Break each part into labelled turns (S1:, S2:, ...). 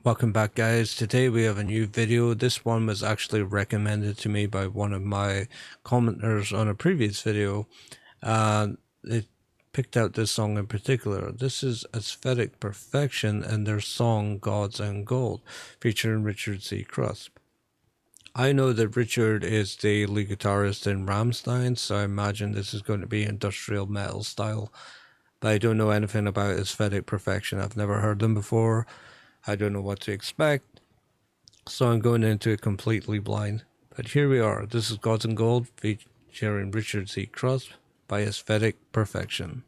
S1: Welcome back, guys. Today we have a new video. This one was actually recommended to me by one of my commenters on a previous video. They picked out this song in particular. This is Aesthetic Perfection and their song Gods and Gold, featuring Richard C. Crusp. I know that Richard is the lead guitarist in Rammstein, so I imagine this is going to be industrial metal style. But I don't know anything about Aesthetic Perfection. I've never heard them before. I don't know what to expect, so I'm going into it completely blind. But here we are. This is Gods and Gold featuring Richard C. Crusp by Aesthetic Perfection.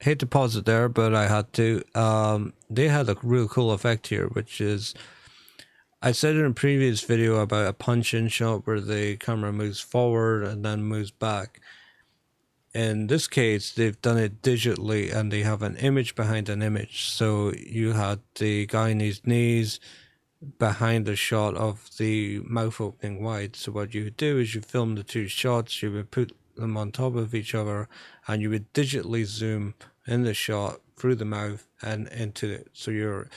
S1: Hate to pause it there, but I had to. They had a real cool effect here, which is, I said in a previous video about a punch-in shot where the camera moves forward and then moves back. In this case, they've done it digitally and they have an image behind an image. So you had the guy on his knees behind the shot of the mouth opening wide. So what you would do is you film the two shots, you would put them on top of each other, and you would digitally zoom in the shot through the mouth and into it. So you're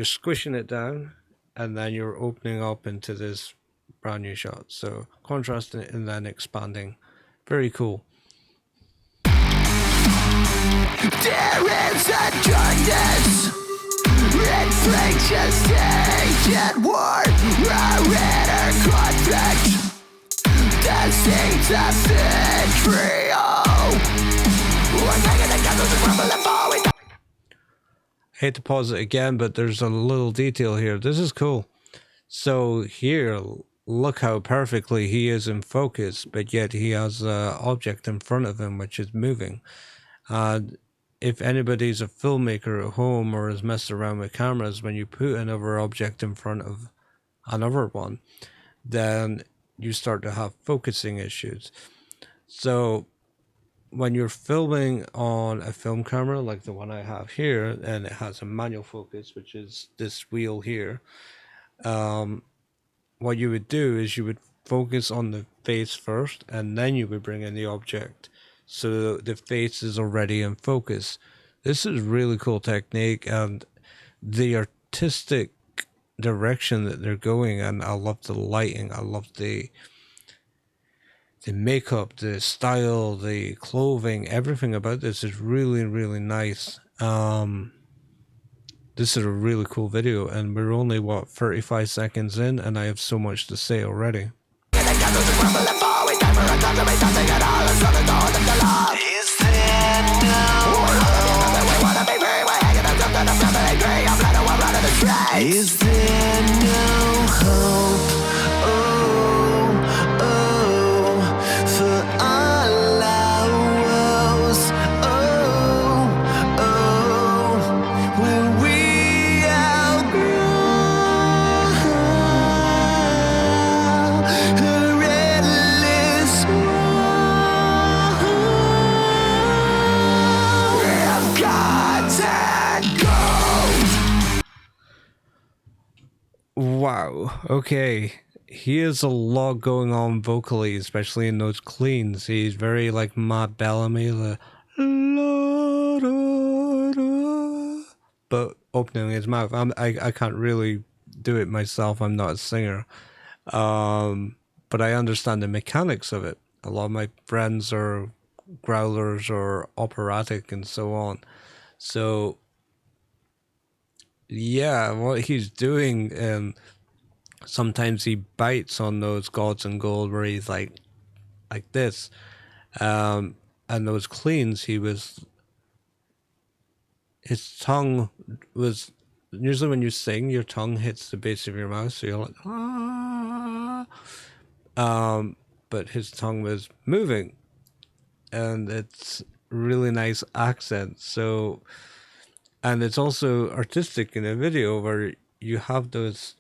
S1: squishing it down and then you're opening up into this brand new shot. So contrasting it and then expanding. Very cool.
S2: There is a darkness, inflicts a stage at war, a inner conflict. The seeds of vitriol.
S1: Hate to pause it again, but there's a little detail here. This is cool. So here, look how perfectly he is in focus, but yet he has an object in front of him which is moving. If anybody's a filmmaker at home or has messed around with cameras, when you put another object in front of another one, then you start to have focusing issues. So when you're filming on a film camera like the one I have here, and it has a manual focus, which is this wheel here, what you would do is you would focus on the face first and then you would bring in the object so the face is already in focus. This is really cool technique, and the artistic direction that they're going, and I love the lighting, I love the makeup, the style, the clothing, everything about this is really, really nice. This is a really cool video, and we're only, what, 35 seconds in, and I have so much to say already.
S2: Is there no hope? For all our woes. Will we outgrow her endless war of gods and gold?
S1: Wow, okay. He has a lot going on vocally, especially in those cleans. He's very like Matt Bellamy, the la, da, da, but opening his mouth. I can't really do it myself. I'm not a singer, but I understand the mechanics of it. A lot of my friends are growlers or operatic and so on. So yeah, what he's doing, sometimes he bites on those Gods and Gold where he's like this, and those cleans, his tongue was, usually when you sing, your tongue hits the base of your mouth, so you're like, ah. But his tongue was moving, and it's really nice accent. So, and it's also artistic in a video where you have those.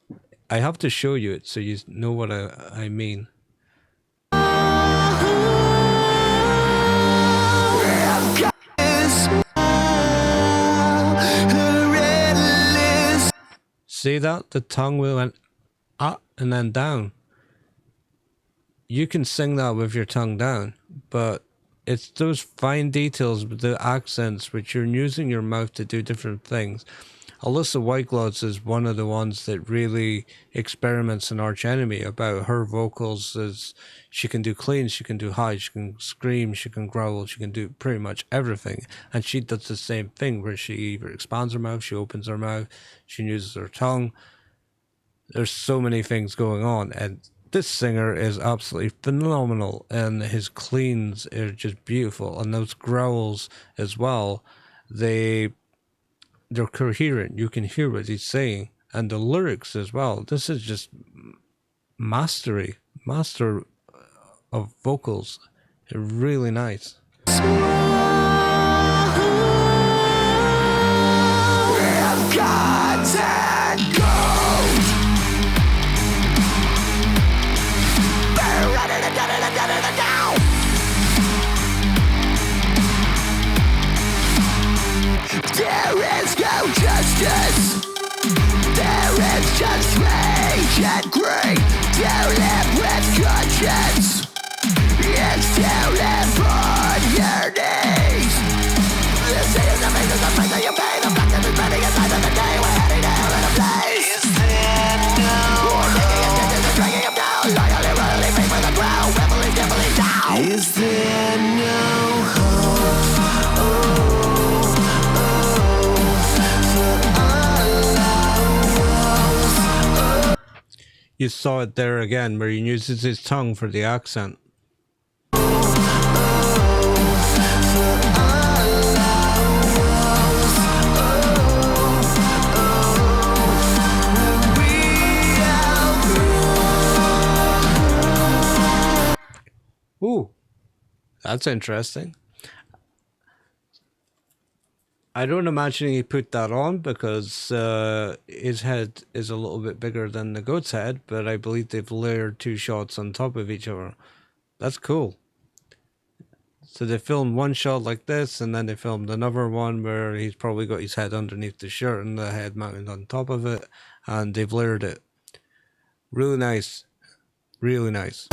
S1: I have to show you it so you know what I mean. See that? The tongue went up and then down. You can sing that with your tongue down, but it's those fine details with the accents which you're using your mouth to do different things. Alyssa Whitegloves is one of the ones that really experiments in Arch Enemy about her vocals. As she can do clean, she can do high, she can scream, she can growl, she can do pretty much everything. And she does the same thing where she either expands her mouth, she opens her mouth, she uses her tongue. There's so many things going on, and this singer is absolutely phenomenal, and his cleans are just beautiful, and those growls as well, they're coherent. You can hear what he's saying, and the lyrics as well. This is just master of vocals. They're really nice.
S2: There is no justice. There is just rage and greed. To live with conscience is to live on your knees. This is the face of the place that you pay. The fact that it's burning inside of the day. We're heading to hell in a place. Is there no hope? Is dragging him down. Loyally, royally, pay for the ground. Reveling, dibbling down. Is there no hope?
S1: You saw it there again, where he uses his tongue for the accent. Ooh, that's interesting. I don't imagine he put that on because his head is a little bit bigger than the goat's head, but I believe they've layered two shots on top of each other. That's cool. So they filmed one shot like this, and then they filmed another one where he's probably got his head underneath the shirt and the head mounted on top of it, and they've layered it. Really nice. Really nice.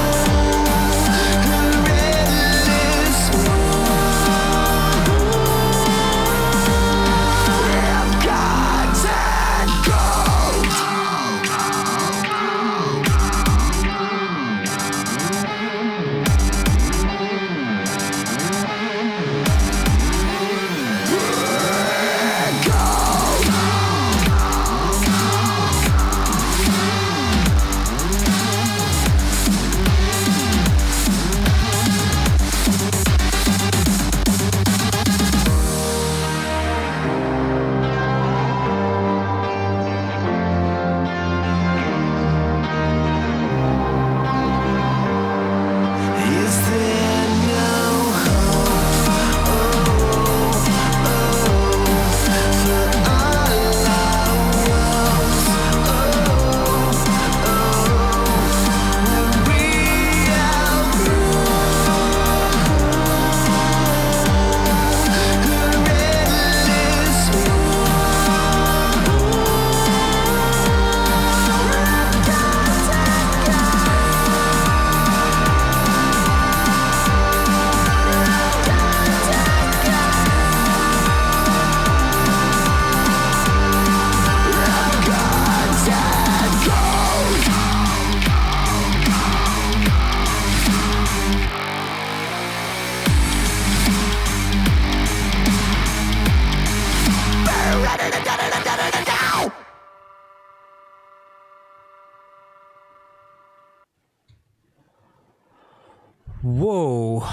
S1: Whoa.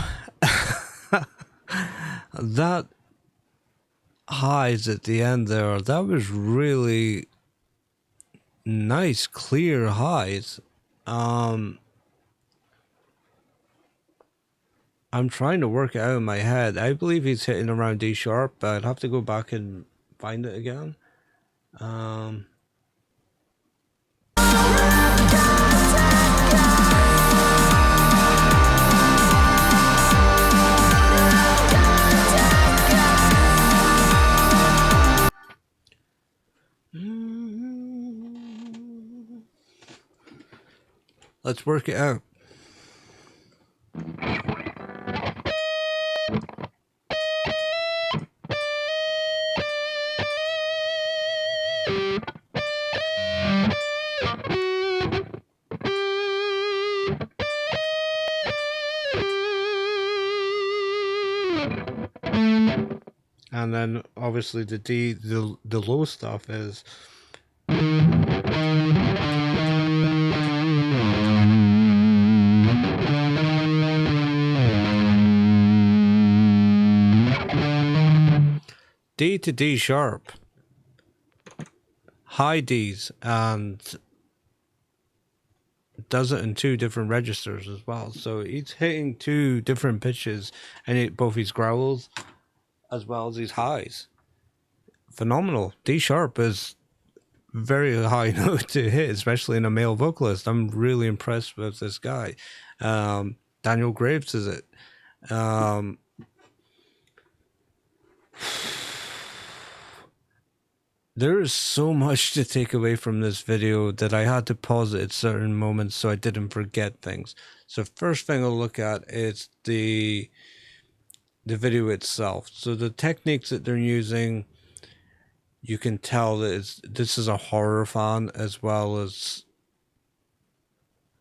S1: That highs at the end there, that was really nice, clear highs. I'm trying to work it out in my head. I believe he's hitting around D sharp, but I'd have to go back and find it again. Let's work it out. And then obviously the D, the low stuff is D to D sharp, high Ds, and does it in two different registers as well. So he's hitting two different pitches, and both his growls as well as his highs. Phenomenal. D sharp is very high note to hit, especially in a male vocalist. I'm really impressed with this guy. Daniel Graves is it. There is so much to take away from this video that I had to pause it at certain moments so I didn't forget things. So first thing I'll look at is the video itself. So the techniques that they're using, you can tell that this is a horror fan as well as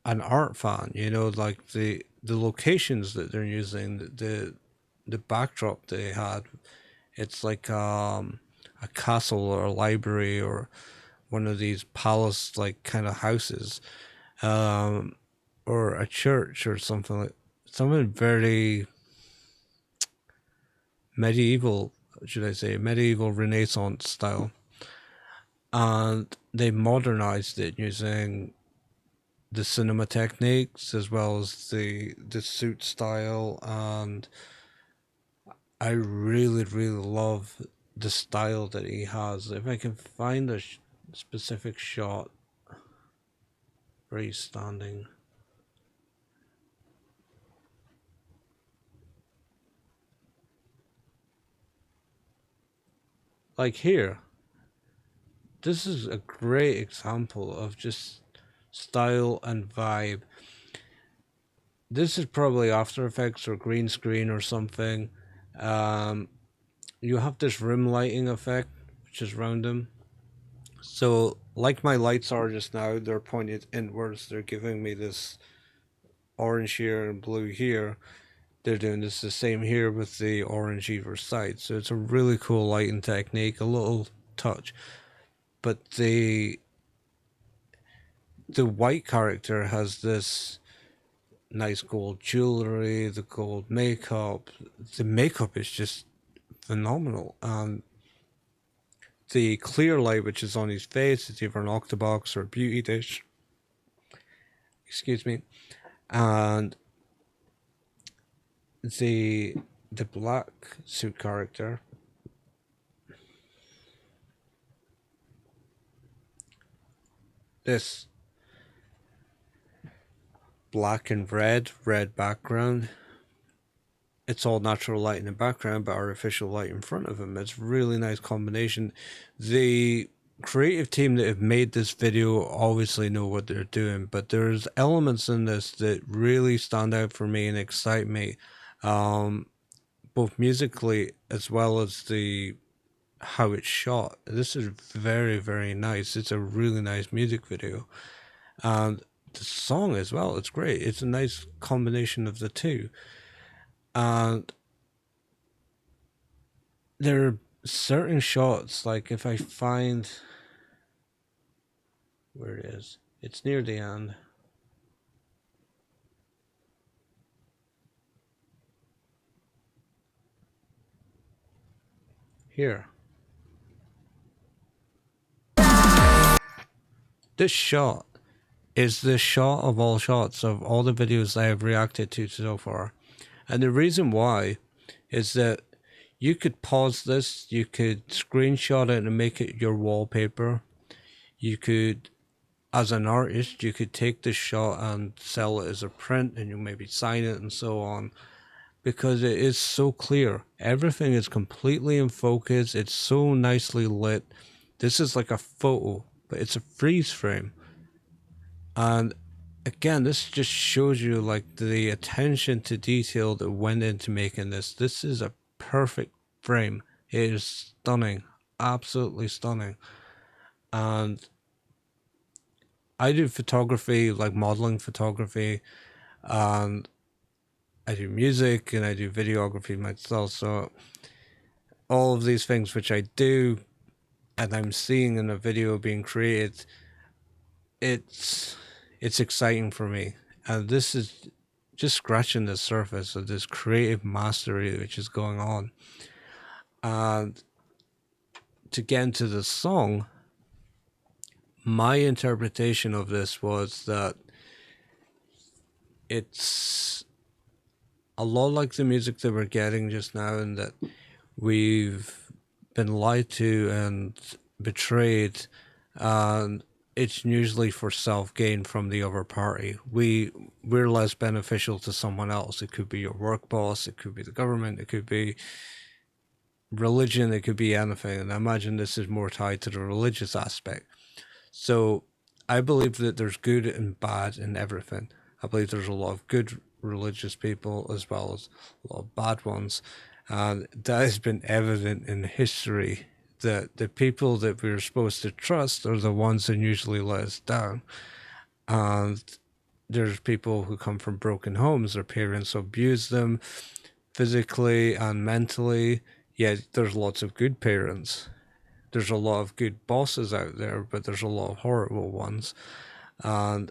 S1: an art fan. You know, like the locations that they're using, the backdrop they had. It's like a castle or a library or one of these palace like kind of houses, or a church or something very medieval, should I say, medieval Renaissance style. And they modernized it using the cinema techniques as well as the suit style, and I really love the style that he has. If I can find a specific shot where he's standing. Like here. This is a great example of just style and vibe. This is probably After Effects or green screen or something. You have this rim lighting effect, which is random. So, like my lights are just now, they're pointed inwards. They're giving me this orange here and blue here. They're doing this the same here with the orange either side. So it's a really cool lighting technique, a little touch. But the white character has this nice gold jewelry, the gold makeup. The makeup is just phenomenal. And the clear light which is on his face, it's either an octobox or a beauty dish. Excuse me. And the black suit character, this black and red background, it's all natural light in the background but artificial light in front of him. It's a really nice combination. The creative team that have made this video obviously know what they're doing, but there's elements in this that really stand out for me and excite me, both musically as well as the how it's shot. This is very nice. It's a really nice music video, and the song as well, it's great. It's a nice combination of the two. And there are certain shots, like if I find where it is, it's near the end. Here. This shot is the shot of all shots of all the videos I have reacted to so far. And the reason why is that you could pause this, you could screenshot it and make it your wallpaper. You could, as an artist, you could take this shot and sell it as a print and you maybe sign it and so on. Because it is so clear. Everything is completely in focus. It's so nicely lit. This is like a photo, but it's a freeze frame. And again, this just shows you like the attention to detail that went into making this. This is a perfect frame. It is stunning, absolutely stunning. And I do photography, like modeling photography, and I do music and I do videography myself. So all of these things which I do and I'm seeing in a video being created, it's exciting for me. And this is just scratching the surface of this creative mastery which is going on. And to get into the song, my interpretation of this was that it's a lot like the music that we're getting just now, and that we've been lied to and betrayed, and it's usually for self-gain from the other party. We're less beneficial to someone else. It could be your work boss, it could be the government, it could be religion, it could be anything. And I imagine this is more tied to the religious aspect. So I believe that there's good and bad in everything. I believe there's a lot of good religious people as well as a lot of bad ones. And that has been evident in history, that the people that we're supposed to trust are the ones that usually let us down. And there's people who come from broken homes, their parents abuse them physically and mentally. Yet there's lots of good parents. There's a lot of good bosses out there, but there's a lot of horrible ones. And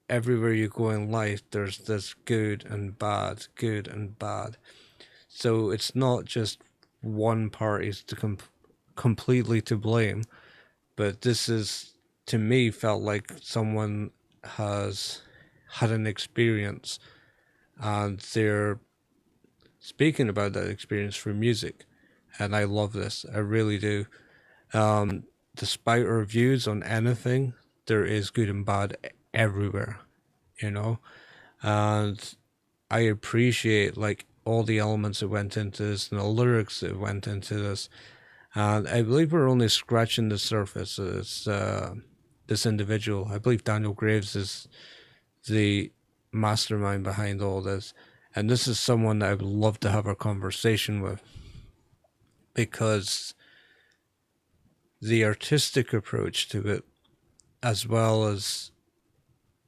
S1: everywhere you go in life, there's this good and bad, good and bad. So it's not just one party's to completely to blame, but this is, to me, felt like someone has had an experience and they're speaking about that experience through music. And I love this. I really do. Despite our views on anything, there is good and bad everywhere, you know? And I appreciate like all the elements that went into this and the lyrics that went into this. And I believe we're only scratching the surface of this individual. I believe Daniel Graves is the mastermind behind all this. And this is someone that I would love to have a conversation with, because the artistic approach to it, as well as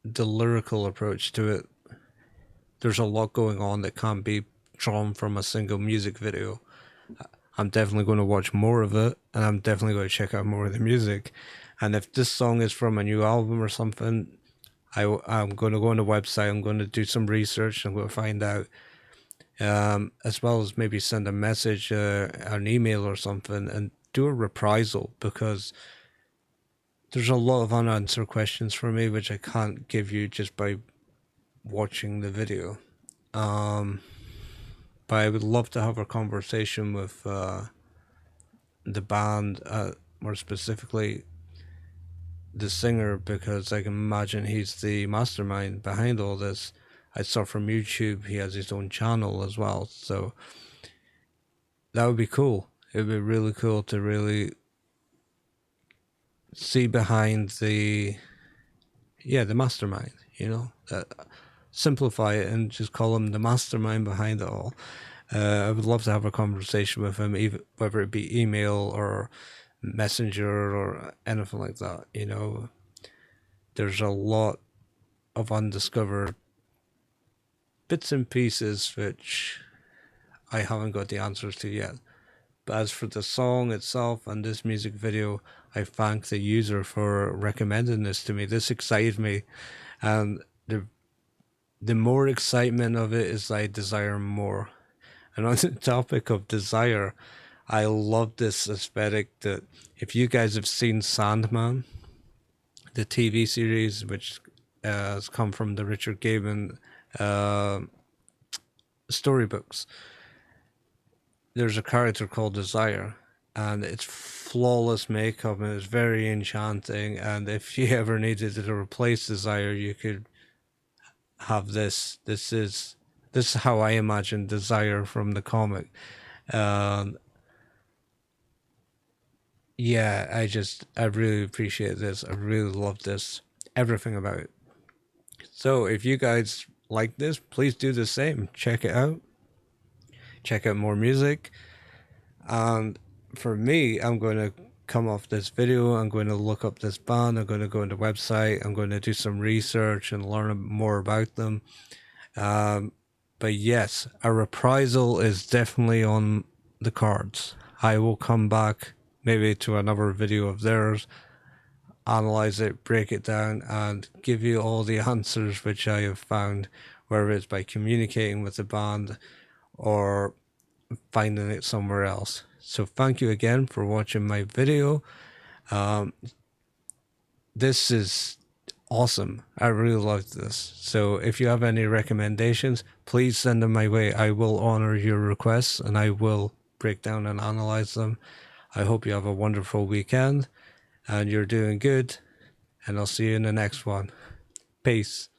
S1: the lyrical approach to it, there's a lot going on that can't be drawn from a single music video. I'm definitely going to watch more of it, and I'm definitely going to check out more of the music. And if this song is from a new album or something, I'm going to go on the website, I'm going to do some research, I'm going to find out, as well as maybe send a message, an email or something, and do a reprisal, because there's a lot of unanswered questions for me which I can't give you just by watching the video. But I would love to have a conversation with the band, more specifically the singer, because I can imagine he's the mastermind behind all this. I saw from YouTube he has his own channel as well, so that would be cool. It would be really cool to really see behind the mastermind, you know, simplify it and just call him the mastermind behind it all. I would love to have a conversation with him, even whether it be email or messenger or anything like that, you know. There's a lot of undiscovered bits and pieces which I haven't got the answers to yet. But as for the song itself and this music video, I thank the user for recommending this to me. This excited me, and the more excitement of it is I desire more. And on the topic of desire, I love this aesthetic. That if you guys have seen Sandman, the TV series, which has come from the Richard Gaiman storybooks, there's a character called Desire, and it's flawless makeup and it's very enchanting. And if you ever needed to replace Desire, you could have this. This is how I imagine Desire from the comic. Yeah, I really appreciate this. I really love this. Everything about it. So if you guys like this, please do the same. Check it out. Check out more music. And for me, I'm going to come off this video. I'm going to look up this band. I'm going to go on the website. I'm going to do some research and learn more about them. But yes, a reprisal is definitely on the cards. I will come back maybe to another video of theirs, analyze it, break it down, and give you all the answers which I have found, whether it's by communicating with the band or finding it somewhere else. So thank you again for watching my video. This is awesome. I really loved this. So if you have any recommendations, please send them my way. I will honor your requests and I will break down and analyze them. I hope you have a wonderful weekend and you're doing good, and I'll see you in the next one. Peace.